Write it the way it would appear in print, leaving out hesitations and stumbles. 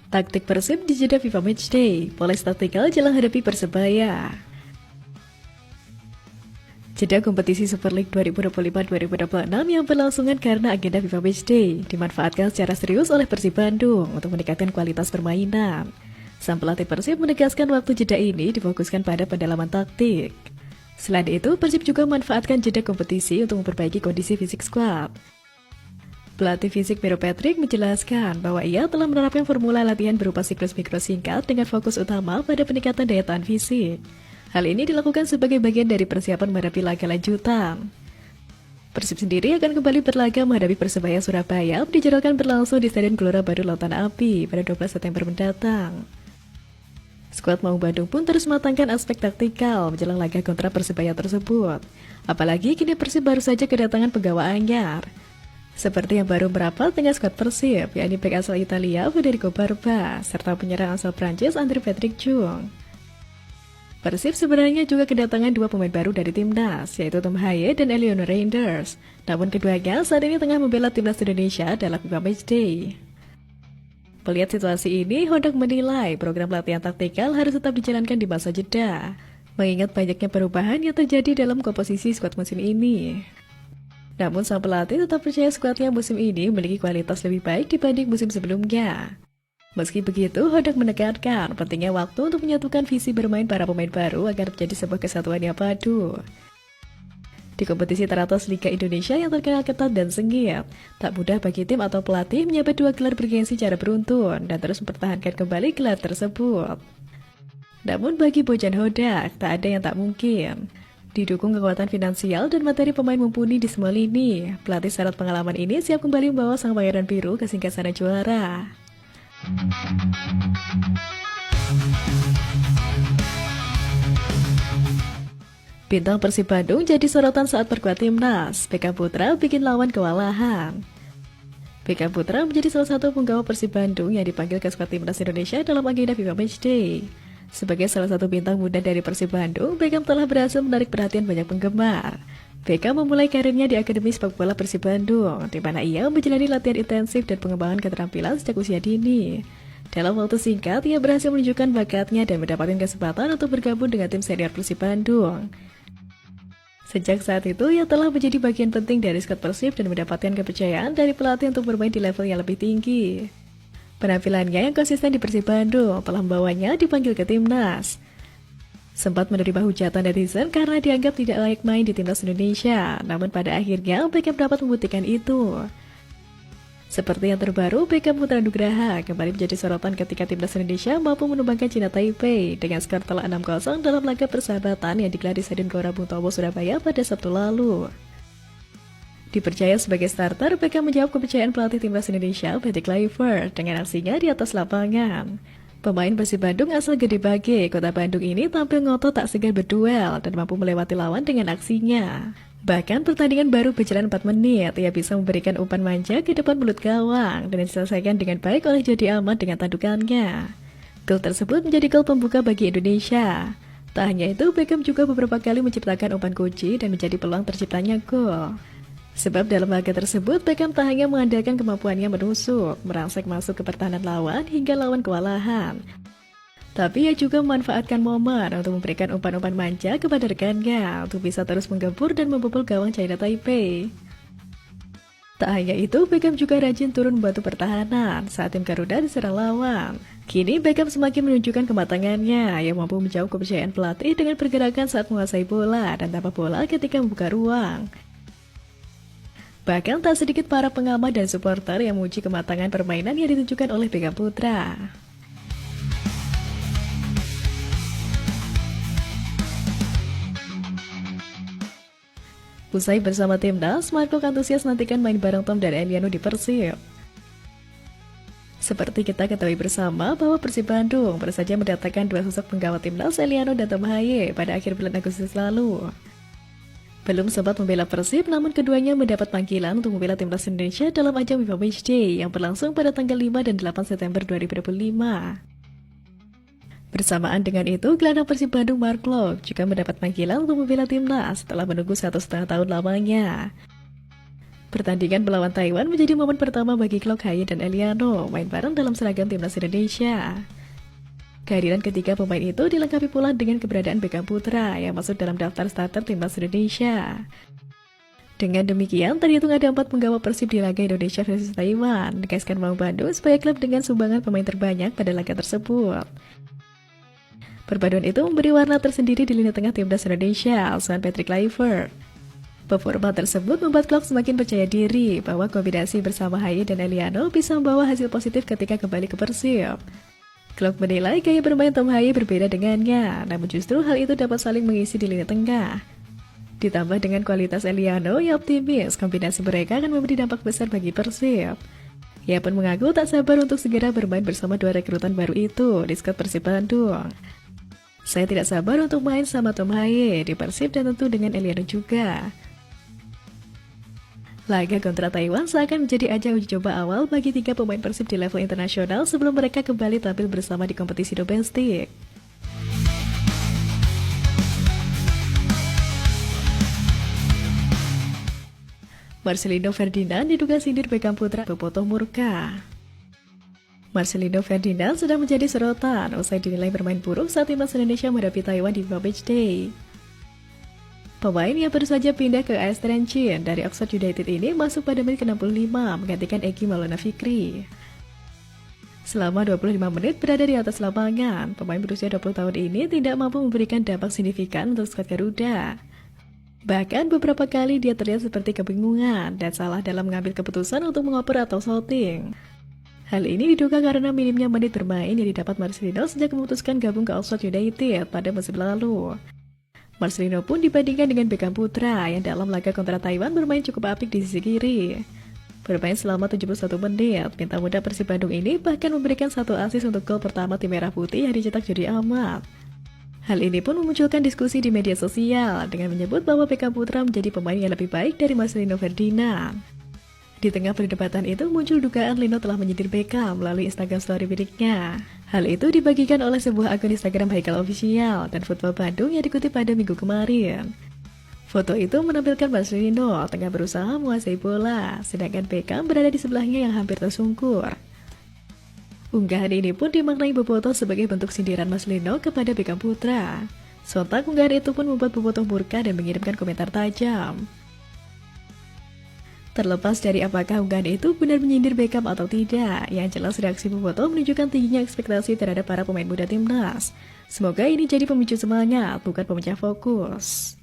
Taktik Persib di jeda FIFA Matchday, poles taktikal jelang hadapi Persebaya. Jeda kompetisi Super League 2025-2026 yang berlangsungan karena agenda FIFA Matchday dimanfaatkan secara serius oleh Persib Bandung untuk meningkatkan kualitas permainan. Sang pelatih Persib menegaskan waktu jeda ini difokuskan pada pendalaman taktik. Selain itu, Persib juga memanfaatkan jeda kompetisi untuk memperbaiki kondisi fisik skuad. Pelatih fisik Miro Patrick menjelaskan bahwa ia telah menerapkan formula latihan berupa siklus mikro singkat dengan fokus utama pada peningkatan daya tahan fisik. Hal ini dilakukan sebagai bagian dari persiapan menghadapi laga lanjutan. Persib sendiri akan kembali berlaga menghadapi Persebaya Surabaya, dijadwalkan berlangsung di Stadion Gelora Baru Lautan Api pada 12 September mendatang. Skuad Maung Bandung pun terus mematangkan aspek taktikal menjelang laga kontra Persebaya tersebut. Apalagi kini Persib baru saja kedatangan penggawa anyar, seperti yang baru merapat dengan skuad Persib, yakni bek asal Italia Federico Barba, serta penyerang asal Prancis Andre Patrick Chung. Persib sebenarnya juga kedatangan dua pemain baru dari timnas, yaitu Tom Haye dan Elionor Reinders. Namun keduanya saat ini tengah membela timnas Indonesia dalam FIFA Matchday. Melihat situasi ini, Honda menilai program latihan taktikal harus tetap dijalankan di masa jeda, mengingat banyaknya perubahan yang terjadi dalam komposisi skuad musim ini. Namun sang pelatih tetap percaya skuadnya musim ini memiliki kualitas lebih baik dibanding musim sebelumnya. Meski begitu, Honda menekankan pentingnya waktu untuk menyatukan visi bermain para pemain baru agar menjadi sebuah kesatuan yang padu. Di kompetisi teratas Liga Indonesia yang terkenal ketat dan sengit, tak mudah bagi tim atau pelatih menyabet dua gelar bergengsi secara beruntun dan terus mempertahankan kembali gelar tersebut. Namun bagi Bojan Hodak, tak ada yang tak mungkin. Didukung kekuatan finansial dan materi pemain mumpuni di semua lini, pelatih syarat pengalaman ini siap kembali membawa sang Pangeran Biru ke singgasana juara. Bintang Persib Bandung jadi sorotan saat perkuat timnas. Beckham Putra bikin lawan kewalahan. Beckham Putra menjadi salah satu penggawa Persib Bandung yang dipanggil ke skuad timnas Indonesia dalam agenda FIFA Matchday. Sebagai salah satu bintang muda dari Persib Bandung, Beckham telah berhasil menarik perhatian banyak penggemar. Beckham memulai karirnya di Akademi Sepak Bola Persib Bandung, di mana ia menjalani latihan intensif dan pengembangan keterampilan sejak usia dini. Dalam waktu singkat, ia berhasil menunjukkan bakatnya dan mendapatkan kesempatan untuk bergabung dengan tim senior Persib Bandung. Sejak saat itu, ia telah menjadi bagian penting dari skuad Persib dan mendapatkan kepercayaan dari pelatih untuk bermain di level yang lebih tinggi. Penampilannya yang konsisten di Persib Bandung telah membawanya dipanggil ke timnas. Sempat menerima hujatan netizen karena dianggap tidak layak main di timnas Indonesia, namun pada akhirnya Beckham dapat membuktikan itu. Seperti yang terbaru, Beckham Putra Nugraha kembali menjadi sorotan ketika timnas Indonesia mampu menumbangkan China Taipei dengan skor telak 6-0 dalam laga persahabatan yang digelar di Stadion Gelora Bung Tomo, Surabaya pada Sabtu lalu. Dipercaya sebagai starter, Beckham menjawab kepercayaan pelatih timnas Indonesia, Patrick Kluivert, dengan aksinya di atas lapangan. Pemain Persib Bandung asal Gede Bage, Kota Bandung ini tampil ngotot tak segan berduel dan mampu melewati lawan dengan aksinya. Bahkan pertandingan baru berjalan 4 menit, ia bisa memberikan umpan manja ke depan mulut gawang dan diselesaikan dengan baik oleh Jody Ahmad dengan tandukannya. Gol tersebut menjadi gol pembuka bagi Indonesia. Tak hanya itu, Beckham juga beberapa kali menciptakan umpan kunci dan menjadi peluang terciptanya gol. Sebab dalam laga tersebut, Beckham tak hanya mengandalkan kemampuannya menusuk, merangsek masuk ke pertahanan lawan hingga lawan kewalahan, tapi ia juga memanfaatkan momen untuk memberikan umpan-umpan manja kepada rekannya untuk bisa terus menggempur dan membobol gawang China Taipei. Tak hanya itu, Beckham juga rajin turun membantu pertahanan saat tim Garuda diserang lawan. Kini Beckham semakin menunjukkan kematangannya yang mampu menjawab kepercayaan pelatih dengan pergerakan saat menguasai bola dan tanpa bola ketika membuka ruang. Bahkan tak sedikit para pengamat dan supporter yang memuji kematangan permainan yang ditunjukkan oleh Beckham Putra. Usai bersama timnas, Mark Klok antusias nantikan main bareng Tom dan Eliano di Persib. Seperti kita ketahui bersama bahwa Persib Bandung baru saja mendatangkan dua sosok penggawa timnas, Eliano dan Tom Haye, pada akhir bulan Agustus lalu. Belum sempat membela Persib, namun keduanya mendapat panggilan untuk membela timnas Indonesia dalam ajang FIFA Matchday yang berlangsung pada tanggal 5 dan 8 September 2025. Bersamaan dengan itu, gelandang Persib Bandung Mark Klok juga mendapat panggilan untuk membela timnas setelah menunggu 1,5 tahun lamanya. Pertandingan melawan Taiwan menjadi momen pertama bagi Klok Haye dan Eliano main bareng dalam seragam timnas Indonesia. Kehadiran ketiga pemain itu dilengkapi pula dengan keberadaan Beckham Putra yang masuk dalam daftar starter timnas Indonesia. Dengan demikian, terhitung ada 4 penggawa Persib di laga Indonesia versus Taiwan, dikasihkan Maung Bandung sebagai klub dengan sumbangan pemain terbanyak pada laga tersebut. Perpaduan itu memberi warna tersendiri di lini tengah timnas Indonesia, asuhan Patrick Kluivert. Performa tersebut membuat klub semakin percaya diri bahwa kombinasi bersama Haye dan Eliano bisa membawa hasil positif ketika kembali ke Persib. Klub menilai gaya bermain Tom Haye berbeda dengannya, namun justru hal itu dapat saling mengisi di lini tengah. Ditambah dengan kualitas Eliano yang optimis, kombinasi mereka akan memberi dampak besar bagi Persib. Ia pun mengaku tak sabar untuk segera bermain bersama dua rekrutan baru itu di skuad Persib Bandung. Saya tidak sabar untuk main sama Tom Haye di Persib dan tentu dengan Eliano juga. Laga kontra Taiwan seakan menjadi ajang uji coba awal bagi 3 pemain Persib di level internasional sebelum mereka kembali tampil bersama di kompetisi domestik. Marcelino Ferdinand diduga sindir Beckham Putra Bobotoh murka. Marcelino Ferdinand sudah menjadi sorotan usai dinilai bermain buruk saat timnas Indonesia menghadapi Taiwan di FIFA Matchday. Pemain yang baru saja pindah ke AS Trencin dari Oxford United ini masuk pada menit ke-65 menggantikan Egy Maulana Fikri. Selama 25 menit berada di atas lapangan, pemain berusia 20 tahun ini tidak mampu memberikan dampak signifikan untuk skuad Garuda. Bahkan beberapa kali dia terlihat seperti kebingungan dan salah dalam mengambil keputusan untuk mengoper atau shooting. Hal ini diduga karena minimnya menit bermain yang didapat Marcelino sejak memutuskan gabung ke Oxford United pada musim lalu. Marcelino pun dibandingkan dengan Beckham Putra yang dalam laga kontra Taiwan bermain cukup apik di sisi kiri. Bermain selama 71 menit, bintang muda Persib Bandung ini bahkan memberikan 1 assist untuk gol pertama tim Merah Putih yang dicetak Jody Amat. Hal ini pun memunculkan diskusi di media sosial dengan menyebut bahwa Beckham Putra menjadi pemain yang lebih baik dari Marcelino Ferdinand. Di tengah perdebatan itu muncul dugaan Lino telah menyindir Beckham melalui Instagram story miliknya. Hal itu dibagikan oleh sebuah akun Instagram Haikal Official dan Football Bandung yang dikutip pada minggu kemarin. Foto itu menampilkan Marcelino tengah berusaha menguasai bola, sedangkan Beckham berada di sebelahnya yang hampir tersungkur. Unggahan ini pun dimaknai Bobotoh sebagai bentuk sindiran Marcelino kepada Beckham Putra. Sontak unggahan itu pun membuat Bobotoh murka dan mengirimkan komentar tajam. Terlepas dari apakah unggahan itu benar menyindir Beckham atau tidak, yang jelas reaksi Bobotoh menunjukkan tingginya ekspektasi terhadap para pemain muda timnas. Semoga ini jadi pemicu semangat, bukan pemecah fokus.